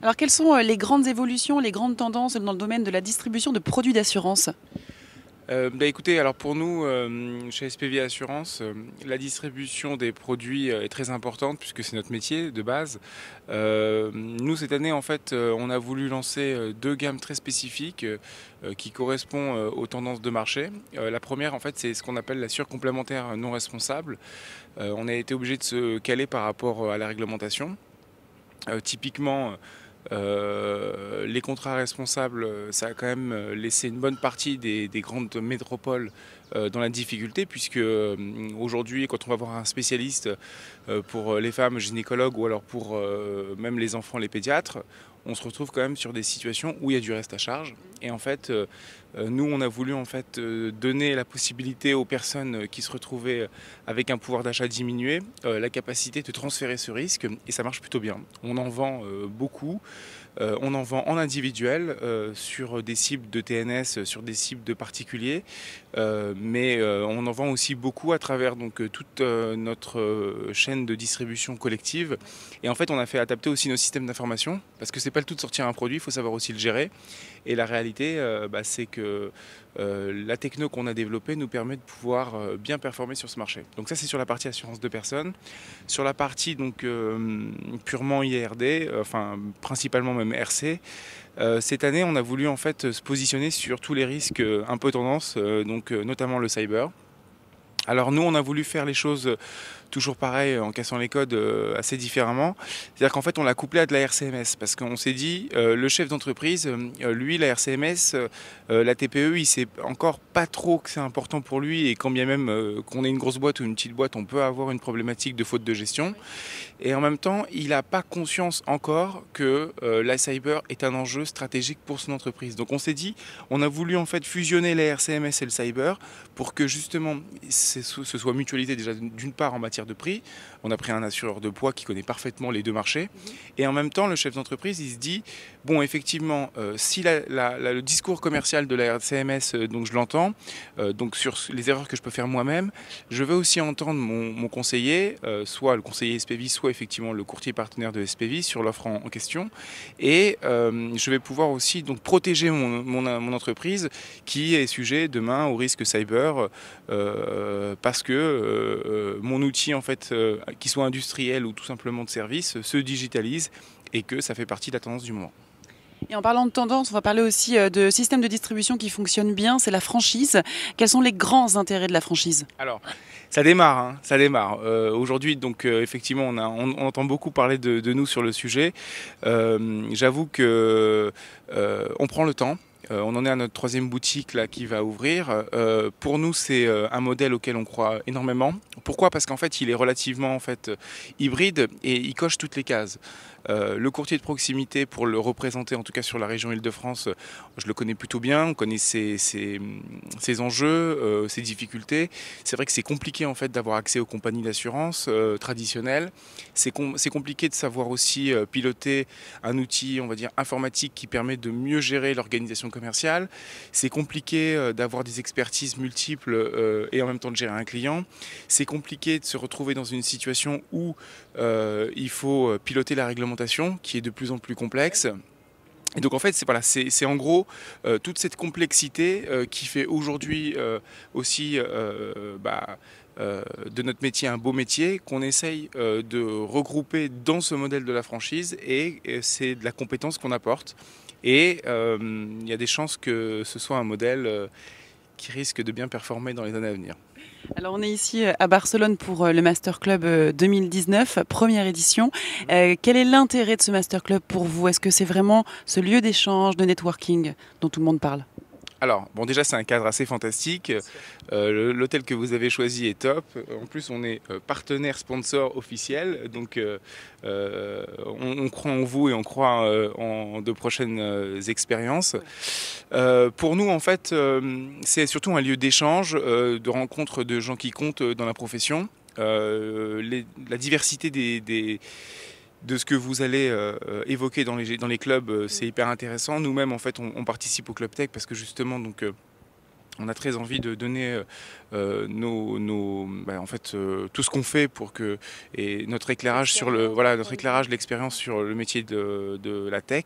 Alors, quelles sont les grandes évolutions, les grandes tendances dans le domaine de la distribution de produits d'assurance? Écoutez, alors pour nous, chez SPV Assurance, la distribution des produits est très importante puisque c'est notre métier de base. Nous, cette année, en fait, on a voulu lancer deux gammes très spécifiques qui correspondent aux tendances de marché. La première, en fait, c'est ce qu'on appelle la surcomplémentaire non responsable. On a été obligé de se caler par rapport à la réglementation. Typiquement, les contrats responsables, ça a quand même laissé une bonne partie des grandes métropoles dans la difficulté, puisque aujourd'hui, quand on va voir un spécialiste pour les femmes gynécologues ou alors pour même les enfants, les pédiatres, on se retrouve quand même sur des situations où il y a du reste à charge. Et en fait, nous, on a voulu en fait donner la possibilité aux personnes qui se retrouvaient avec un pouvoir d'achat diminué, la capacité de transférer ce risque, et ça marche plutôt bien. On en vend beaucoup. On en vend en individuel sur des cibles de TNS, sur des cibles de particuliers, mais on en vend aussi beaucoup à travers donc, toute notre chaîne de distribution collective. Et en fait, on a fait adapter aussi nos systèmes d'information, parce que c'est pas le tout de sortir un produit, il faut savoir aussi le gérer. Et la réalité, c'est que la techno qu'on a développée nous permet de pouvoir bien performer sur ce marché. Donc ça, c'est sur la partie assurance de personnes. Sur la partie donc purement IRD, enfin principalement même RC, cette année, on a voulu en fait se positionner sur tous les risques un peu tendance, notamment le cyber. Alors nous, on a voulu faire les choses toujours pareil, en cassant les codes assez différemment. C'est-à-dire qu'en fait, on l'a couplé à de la RCMS, parce qu'on s'est dit, le chef d'entreprise, lui, la RCMS, la TPE, il sait encore pas trop que c'est important pour lui, et quand bien même qu'on ait une grosse boîte ou une petite boîte, on peut avoir une problématique de faute de gestion. Et en même temps, il n'a pas conscience encore que la cyber est un enjeu stratégique pour son entreprise. Donc on s'est dit, on a voulu en fait fusionner la RCMS et le cyber pour que justement ce soit mutualisé déjà d'une part en matière de prix. On a pris un assureur de poids qui connaît parfaitement les deux marchés. Et en même temps, le chef d'entreprise, il se dit, bon, effectivement, si le discours commercial de la RCMS, donc je l'entends, donc sur les erreurs que je peux faire moi-même, je veux aussi entendre mon conseiller, soit le conseiller SPV, soit effectivement le courtier partenaire de SPV sur l'offre en question. Et je vais pouvoir aussi donc protéger mon entreprise qui est sujet demain au risque cyber parce que mon outil en fait, qu'il soit industriel ou tout simplement de service, se digitalise et que ça fait partie de la tendance du moment. Et en parlant de tendance, on va parler aussi de systèmes de distribution qui fonctionnent bien, c'est la franchise. Quels sont les grands intérêts de la franchise? Alors, ça démarre, hein, ça démarre. Aujourd'hui, donc effectivement, on entend beaucoup parler de nous sur le sujet. J'avoue que on prend le temps. On en est à notre troisième boutique là, qui va ouvrir. Pour nous, c'est un modèle auquel on croit énormément. Pourquoi? Parce qu'en fait, il est relativement en fait, hybride et il coche toutes les cases. Le courtier de proximité, pour le représenter en tout cas sur la région Île-de-France, je le connais plutôt bien, on connaît ses enjeux, ses difficultés. C'est vrai que c'est compliqué en fait d'avoir accès aux compagnies d'assurance traditionnelles. C'est compliqué de savoir aussi piloter un outil, on va dire, informatique qui permet de mieux gérer l'organisation commerciale. C'est compliqué d'avoir des expertises multiples et en même temps de gérer un client. C'est compliqué de se retrouver dans une situation où il faut piloter la réglementation qui est de plus en plus complexe. Et donc en fait, c'est en gros toute cette complexité qui fait aujourd'hui aussi de notre métier un beau métier qu'on essaye de regrouper dans ce modèle de la franchise, et c'est de la compétence qu'on apporte. Et il y a des chances que ce soit un modèle qui risque de bien performer dans les années à venir. Alors on est ici à Barcelone pour le Master Club 2019, première édition. Quel est l'intérêt de ce Master Club pour vous? Est-ce que c'est vraiment ce lieu d'échange, de networking dont tout le monde parle? Alors, bon, déjà, c'est un cadre assez fantastique. L'hôtel que vous avez choisi est top. En plus, on est partenaire sponsor officiel. Donc, on croit en vous et on croit en de prochaines expériences. Pour nous, en fait, c'est surtout un lieu d'échange, de rencontre de gens qui comptent dans la profession. La diversité de ce que vous allez évoquer dans les clubs, c'est hyper intéressant. Nous-mêmes, en fait, on participe au Club Tech parce que justement, donc, On a très envie de donner en fait, tout ce qu'on fait pour que et notre éclairage sur le voilà notre éclairage, l'expérience sur le métier de la tech.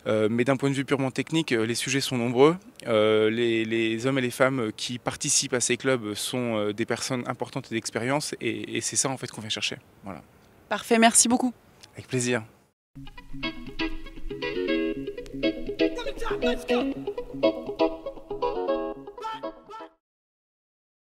Mais d'un point de vue purement technique, les sujets sont nombreux. Les hommes et les femmes qui participent à ces clubs sont des personnes importantes et d'expérience et c'est ça en fait qu'on vient chercher. Voilà. Parfait, merci beaucoup. Avec plaisir. Let's go.